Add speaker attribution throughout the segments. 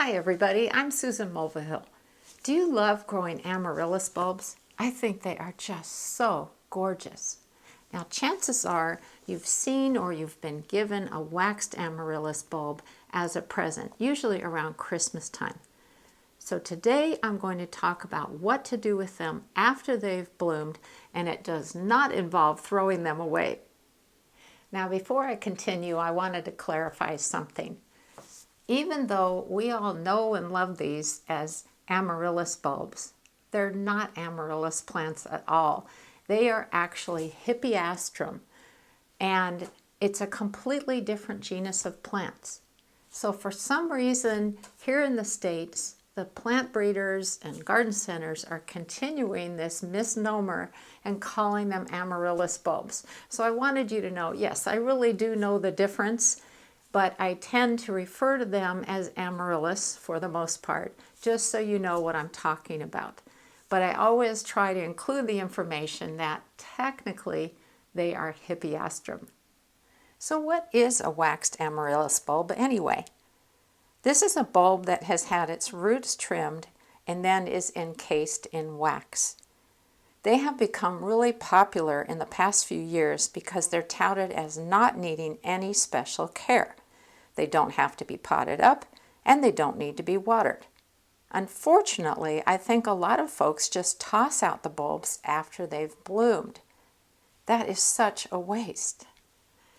Speaker 1: Hi everybody, I'm Susan Mulvihill. Do you love growing amaryllis bulbs? I think they are just so gorgeous. Now chances are you've seen or you've been given a waxed amaryllis bulb as a present, usually around Christmas time. So today I'm going to talk about what to do with them after they've bloomed, and it does not involve throwing them away. Now before I continue, I wanted to clarify something. Even though we all know and love these as amaryllis bulbs, they're not amaryllis plants at all. They are actually Hippostom, and it's a completely different genus of plants. So for some reason, here in the States, the plant breeders and garden centers are continuing this misnomer and calling them amaryllis bulbs. So I wanted you to know, yes, I really do know the difference, but I tend to refer to them as amaryllis for the most part, just so you know what I'm talking about. But I always try to include the information that technically they are Hippostom. So what is a waxed amaryllis bulb anyway? This is a bulb that has had its roots trimmed and then is encased in wax. They have become really popular in the past few years because they're touted as not needing any special care. They don't have to be potted up, and they don't need to be watered. Unfortunately, I think a lot of folks just toss out the bulbs after they've bloomed. That is such a waste.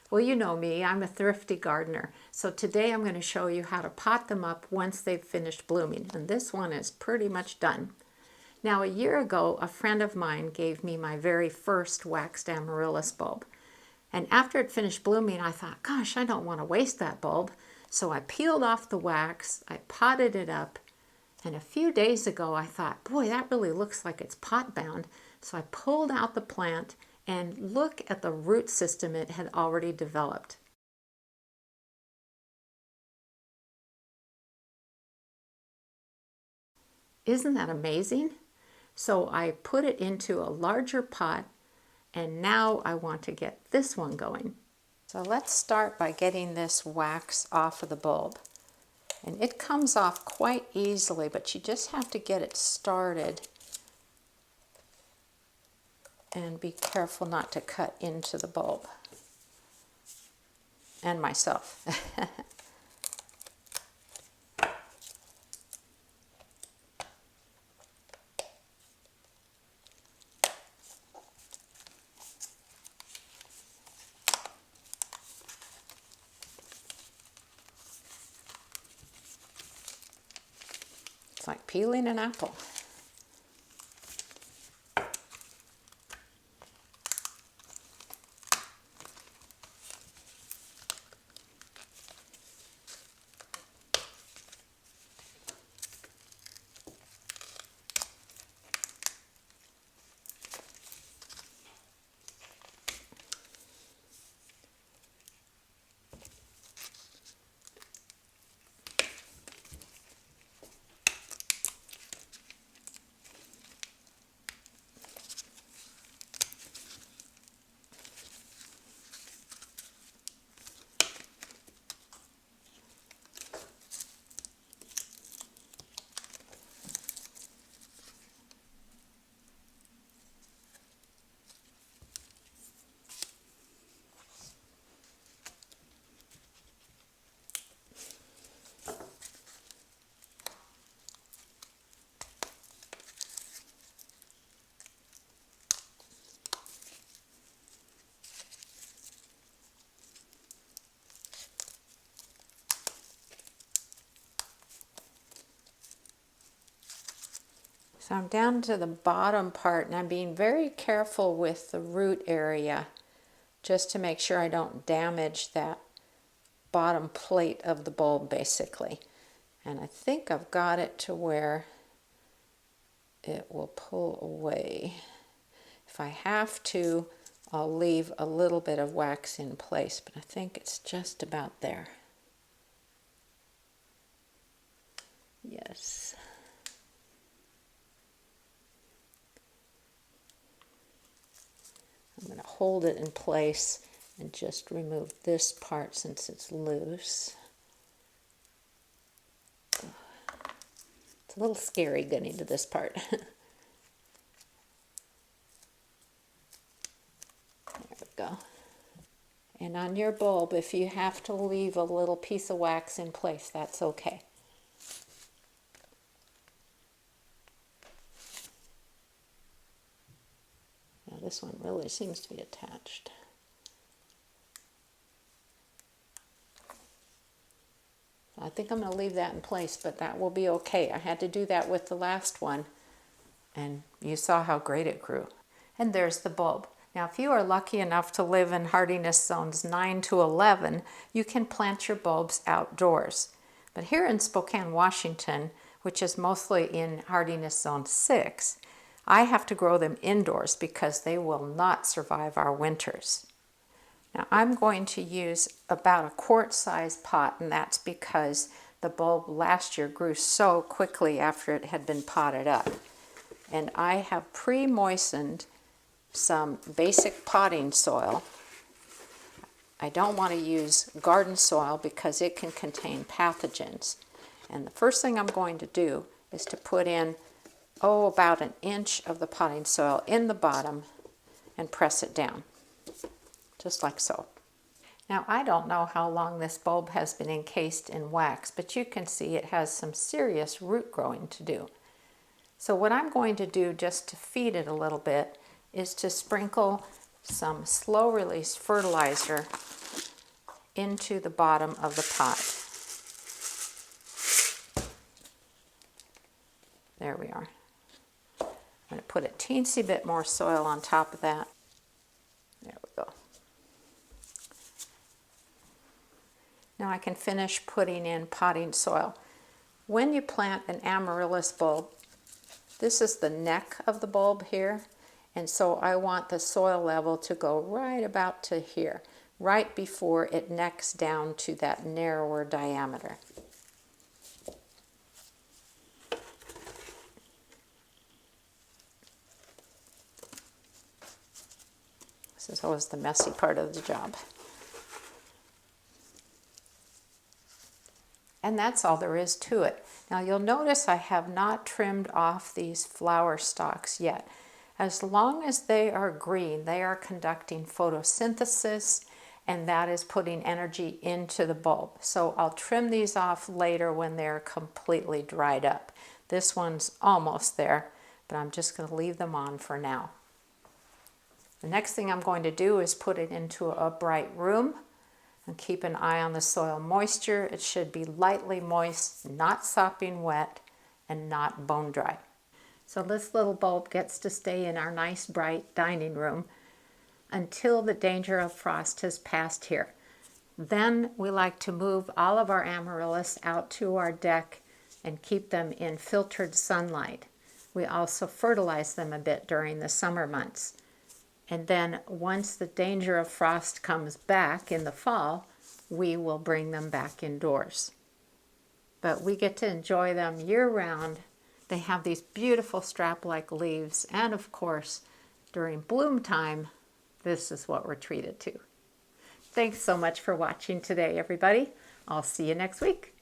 Speaker 1: Well, you know me, I'm a thrifty gardener, so today I'm going to show you how to pot them up once they've finished blooming, and this one is pretty much done. Now, a year ago, a friend of mine gave me my very first waxed amaryllis bulb. And after it finished blooming, I thought, gosh, I don't want to waste that bulb. So I peeled off the wax, I potted it up, and a few days ago I thought, boy, that really looks like it's pot bound. So I pulled out the plant and look at the root system it had already developed. Isn't that amazing? So I put it into a larger pot, and now I want to get this one going. So let's start by getting this wax off of the bulb. And it comes off quite easily, but you just have to get it started. And be careful not to cut into the bulb. And myself. It's like peeling an apple. So I'm down to the bottom part, and I'm being very careful with the root area just to make sure I don't damage that bottom plate of the bulb basically. And I think I've got it to where it will pull away. If I have to, I'll leave a little bit of wax in place, but I think it's just about there. Yes. I'm going to hold it in place and just remove this part since it's loose. It's a little scary getting to this part. There we go. And on your bulb, if you have to leave a little piece of wax in place, that's okay. Now this one really seems to be attached. I think I'm going to leave that in place, but that will be okay. I had to do that with the last one, and you saw how great it grew. And there's the bulb. Now, if you are lucky enough to live in hardiness zones 9 to 11, you can plant your bulbs outdoors. But here in Spokane, Washington, which is mostly in hardiness zone 6, I have to grow them indoors because they will not survive our winters. Now I'm going to use about a quart-sized pot, and that's because the bulb last year grew so quickly after it had been potted up. And I have pre-moistened some basic potting soil. I don't want to use garden soil because it can contain pathogens. And the first thing I'm going to do is to put in, about an inch of the potting soil in the bottom and press it down. Just like so. Now I don't know how long this bulb has been encased in wax, but you can see it has some serious root growing to do. So what I'm going to do just to feed it a little bit is to sprinkle some slow release fertilizer into the bottom of the pot. There we are. I'm going to put a teensy bit more soil on top of that. There we go. Now I can finish putting in potting soil. When you plant an amaryllis bulb, this is the neck of the bulb here, and so I want the soil level to go right about to here, right before it necks down to that narrower diameter. This is always the messy part of the job. And that's all there is to it. Now you'll notice I have not trimmed off these flower stalks yet. As long as they are green, they are conducting photosynthesis, and that is putting energy into the bulb. So I'll trim these off later when they're completely dried up. This one's almost there, but I'm just going to leave them on for now. The next thing I'm going to do is put it into a bright room. And keep an eye on the soil moisture. It should be lightly moist, not sopping wet, and not bone dry. So this little bulb gets to stay in our nice bright dining room until the danger of frost has passed here. Then we like to move all of our amaryllis out to our deck and keep them in filtered sunlight. We also fertilize them a bit during the summer months. And then once the danger of frost comes back in the fall, we will bring them back indoors. But we get to enjoy them year-round. They have these beautiful strap-like leaves, and of course, during bloom time, this is what we're treated to. Thanks so much for watching today, everybody. I'll see you next week.